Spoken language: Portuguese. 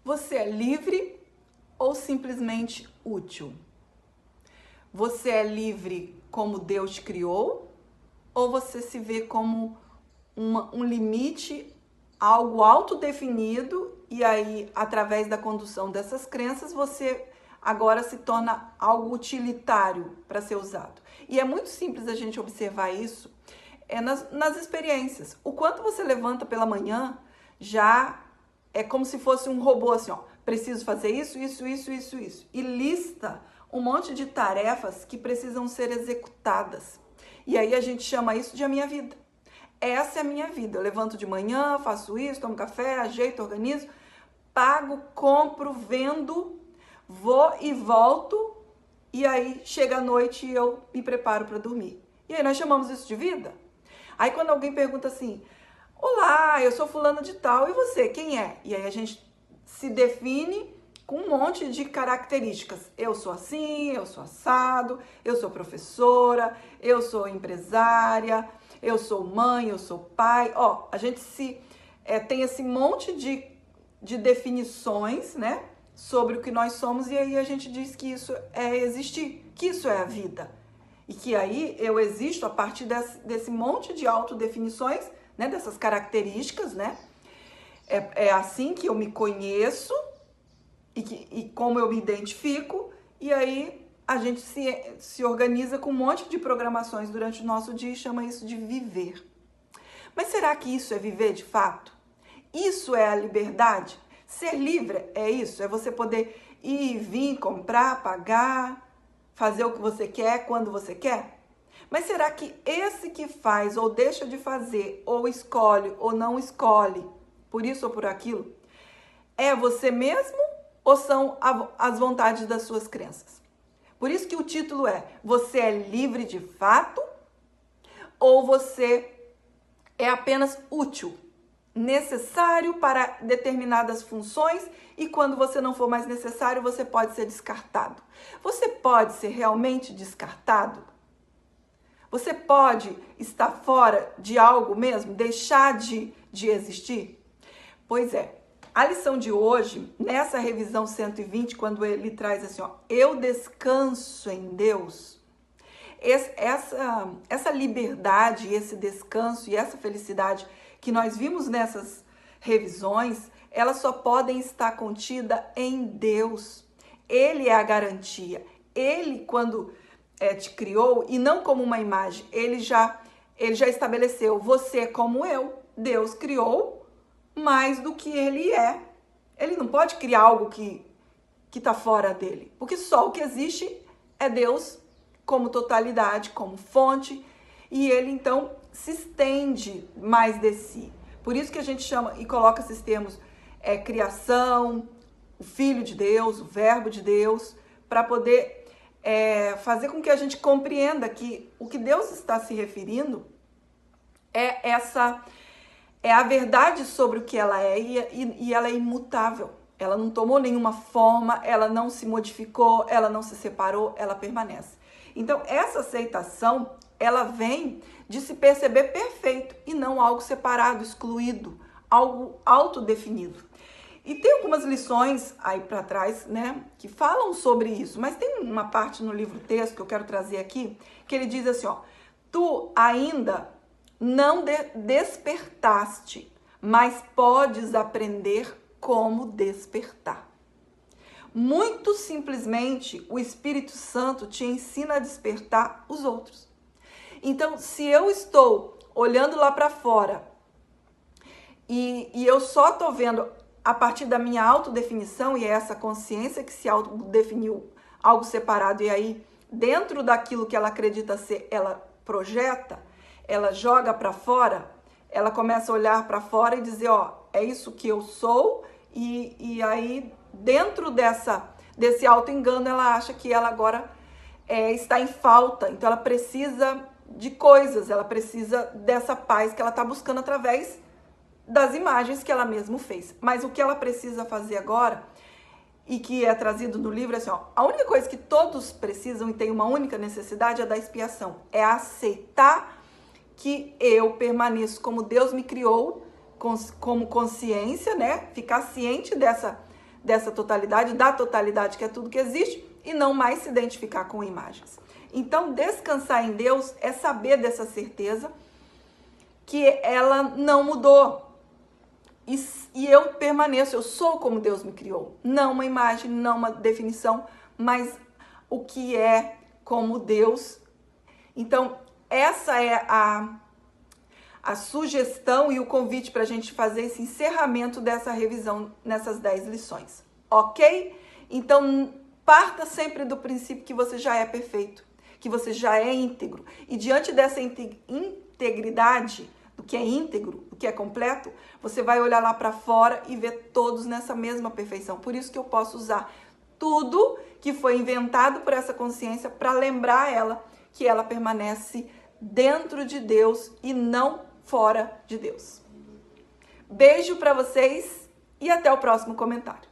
Você é livre ou simplesmente útil? Você é livre como Deus te criou? Ou você se vê como um limite, algo autodefinido, e aí, através da condução dessas crenças, você agora se torna algo utilitário para ser usado? E é muito simples a gente observar isso nas experiências. O quanto você levanta pela manhã já é como se fosse um robô assim, ó. Preciso fazer isso. E lista um monte de tarefas que precisam ser executadas. E aí a gente chama isso de a minha vida. Essa é a minha vida. Eu levanto de manhã, faço isso, tomo café, ajeito, organizo, pago, compro, vendo, vou e volto. E aí chega a noite e eu me preparo para dormir. E aí nós chamamos isso de vida? Aí quando alguém pergunta assim, olá, eu sou fulano de tal, e você, quem é? E aí a gente se define com um monte de características. Eu sou assim, eu sou assado, eu sou professora, eu sou empresária, eu sou mãe, eu sou pai. Ó, a gente tem esse monte de definições, né, sobre o que nós somos, e aí a gente diz que isso é existir, que isso é a vida. E que aí eu existo a partir desse monte de autodefinições, né, dessas características, né? É assim que eu me conheço e como eu me identifico, e aí a gente se organiza com um monte de programações durante o nosso dia e chama isso de viver. Mas será que isso é viver de fato? Isso é a liberdade? Ser livre é isso? É você poder ir, vir, comprar, pagar, fazer o que você quer, quando você quer? Mas será que esse que faz ou deixa de fazer, ou escolhe ou não escolhe, por isso ou por aquilo, é você mesmo ou são as vontades das suas crenças? Por isso que o título é: você é livre de fato ou você é apenas útil, necessário para determinadas funções, e quando você não for mais necessário, você pode ser descartado? Você pode ser realmente descartado? Você pode estar fora de algo mesmo, deixar de existir? Pois é, a lição de hoje, nessa revisão 120, quando ele traz assim, ó, eu descanso em Deus, essa liberdade, esse descanso e essa felicidade que nós vimos nessas revisões, elas só podem estar contidas em Deus. Ele é a garantia. Ele, quando te criou, e não como uma imagem, ele já estabeleceu você como eu. Deus criou mais do que ele é. Ele não pode criar algo que está fora dele, porque só o que existe é Deus como totalidade, como fonte, e ele então se estende mais de si. Por isso que a gente chama e coloca esses termos, criação, o Filho de Deus, o Verbo de Deus, para poder fazer com que a gente compreenda que o que Deus está se referindo é a verdade sobre o que ela é, e ela é imutável. Ela não tomou nenhuma forma, ela não se modificou, ela não se separou, ela permanece. Então, essa aceitação, ela vem de se perceber perfeito e não algo separado, excluído, algo autodefinido. E tem algumas lições aí para trás, né, que falam sobre isso, mas tem uma parte no livro texto que eu quero trazer aqui, que ele diz assim, ó: tu ainda não despertaste, mas podes aprender como despertar. Muito simplesmente, o Espírito Santo te ensina a despertar os outros. Então, se eu estou olhando lá para fora e eu só estou vendo a partir da minha autodefinição, e é essa consciência que se autodefiniu algo separado, e aí, dentro daquilo que ela acredita ser, ela projeta, ela joga para fora, ela começa a olhar para fora e dizer, ó, é isso que eu sou, e aí, dentro desse auto-engano, ela acha que ela agora está em falta, então ela precisa de coisas, ela precisa dessa paz que ela está buscando através das imagens que ela mesma fez. Mas o que ela precisa fazer agora, e que é trazido no livro, é assim, ó, a única coisa que todos precisam e tem uma única necessidade é da expiação, é aceitar que eu permaneço como Deus me criou, como consciência, né? Ficar ciente dessa totalidade, da totalidade que é tudo que existe, e não mais se identificar com imagens. Então, descansar em Deus é saber dessa certeza que ela não mudou. E eu permaneço, eu sou como Deus me criou. Não uma imagem, não uma definição, mas o que é como Deus. Então, essa é a sugestão e o convite para a gente fazer esse encerramento dessa revisão nessas 10 lições. Ok? Então, parta sempre do princípio que você já é perfeito, que você já é íntegro. E diante dessa integridade, do que é íntegro, do que é completo, você vai olhar lá para fora e ver todos nessa mesma perfeição. Por isso que eu posso usar tudo que foi inventado por essa consciência para lembrar ela que ela permanece dentro de Deus e não fora de Deus. Beijo para vocês e até o próximo comentário.